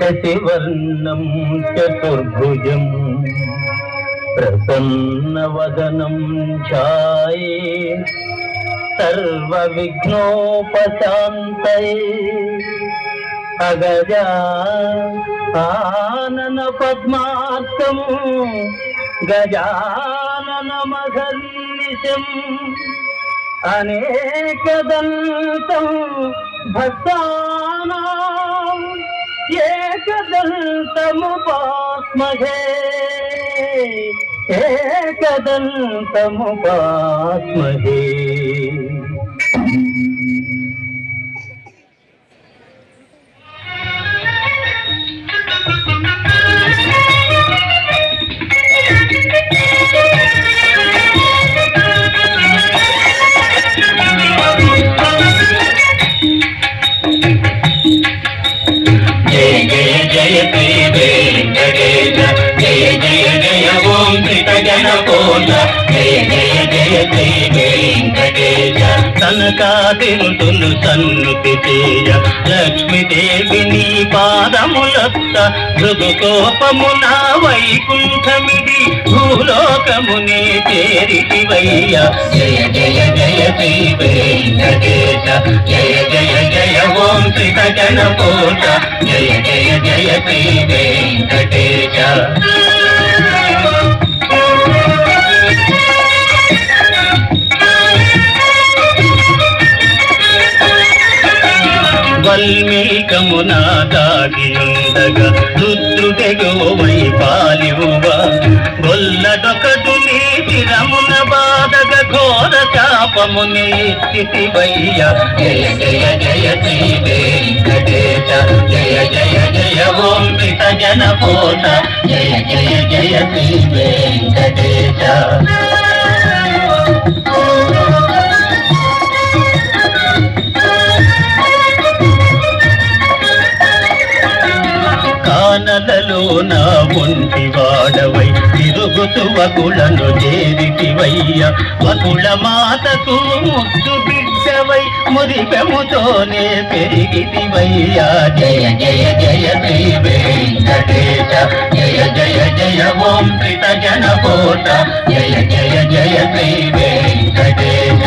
శశివర్ణం చతుర్భుజం ప్రసన్నవదనం ఛాయే సర్వవిఘ్నోపశాంతయే అగజా ఆనన పద్మార్కం గజాననమహర్నిశం అనేకదంతం భక్తానాం ఏకదంతముపాస్మహే ఏకదంతముపాస్మహే. తనకాదింతులు సన్నుతి చేయ లక్ష్మీదేవిని పాదములొత్త మృదుకోపమున వైకుంఠమిది భూలోకముని చేరితివయ్య. జయ జయ జయ శ్రీ వెంకటేశ జయ జయ జయ ఓం శ్రీత జనపోత జయ జయ జయ శ్రీ వెంకటేశ. వల్మీకమున దాగియుండగా రుద్రుడెగోవై పాలివువ గొల్లడొకడు నీ చిరమున బాధగ ఘోర శాపముని స్థితివయ్య. జయ జయ జయ శ్రీ వెంకటేశ జయ జయ జయ ఓం శ్రీత జనపోత జయ జయ జయ శ్రీ వెంకటేశ. కానలలో నా ఒంటి వాడవై తిరుగుతు వకులను చేరితివయ్య. వకుల మాతకు ముద్దు బిడ్డవై మురిపెముతోనే పెరిగితివయ్య. జయ జయ జయ శ్రీ వెంకటేశ జయ జయ జయ ఓం శ్రీత జనపోత జయ జయ జయ శ్రీ వెంకటేశ.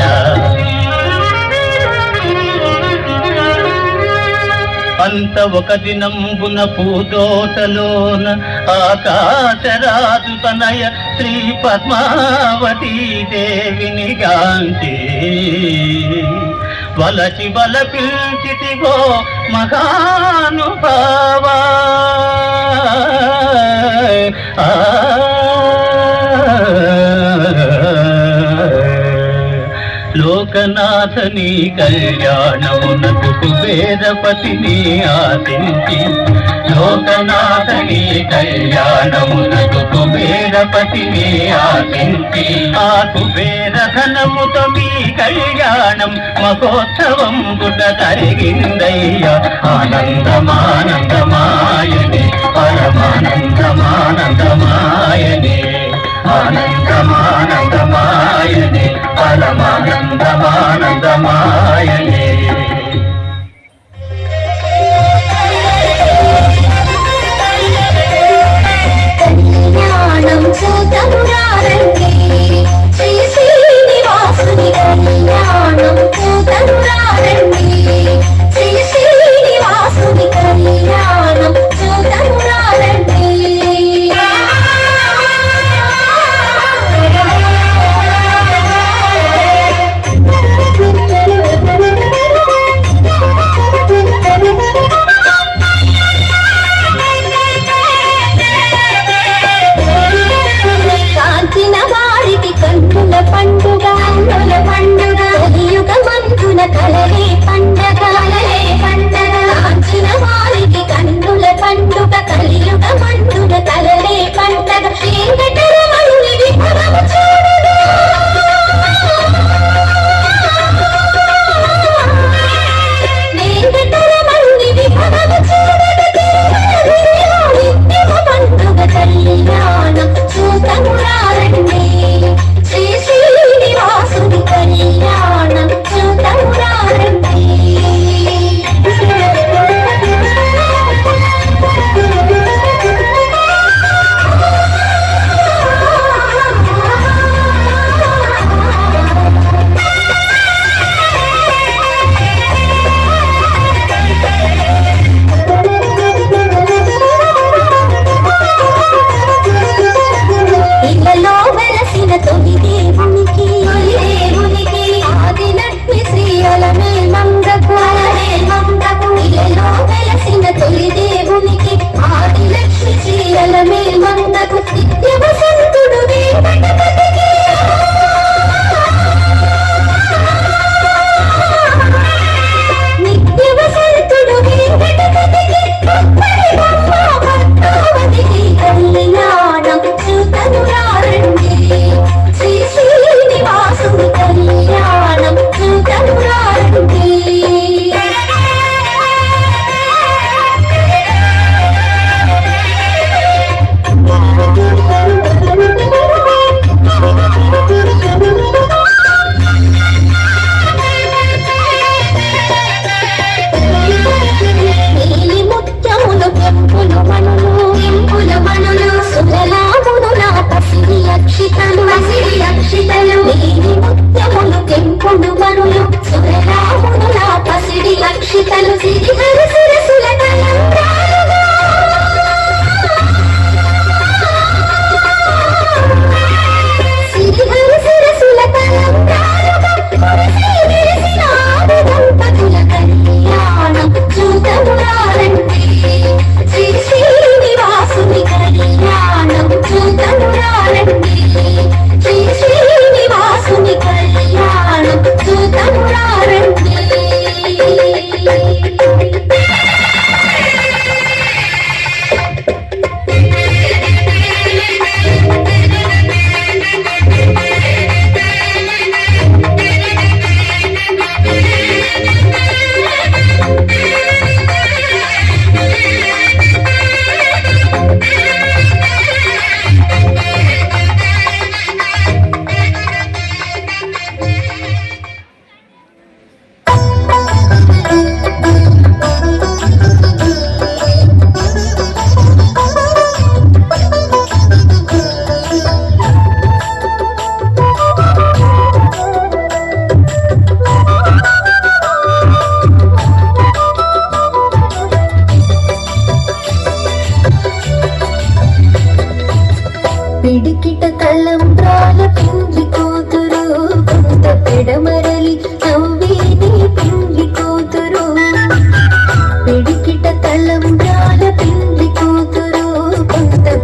అంత ఒక దినంబున పూదోటలోన ఆకాశరాజు తనయ శ్రీ పద్మావతీ దేవిని గాంచి వలచి బల పిల్చితిగో మహానుభావా. లోకనాథని కళ్యాణమునకు కుబేరపతిని ఆశించి లోకనాథని కళ్యాణమునకు కుబేరపతిని ఆశించి ఆ కుబేర ధనముతో మీ కళ్యాణం మహోత్సవం గుట జరిగిందయ్య. ఆనందమానందమాయనే పరమానందమానందమాయనే ఆనందమానందమాయనే పరమానందమానందమాయనే. కళ్యాణం చూతమురారండి శ్రీ శ్రీనివాసుని కళ్యాణం చూతమురారండి శ్రీ శ్రీనివాసుని కళ్యాణం చూతమురారండి. నిపుణు మనులు సురరామునుల పసిడి లక్షితలు సిరిహరి శిరసుల తలంబ్రాలుగా సిరిహరి శిరసుల తలంబ్రాలుగా మురిసి విరిసిన ఆది దంపతుల కళ్యాణం చూతమురారండి శ్రీ శ్రీనివాసుని కళ్యాణం చూతమురారండి శ్రీ శ్రీనివాసుని కళ్యాణం చూతమురారండి పిడికిట తలంబ్రాల పిండి కూతురు కొంత పెడమరి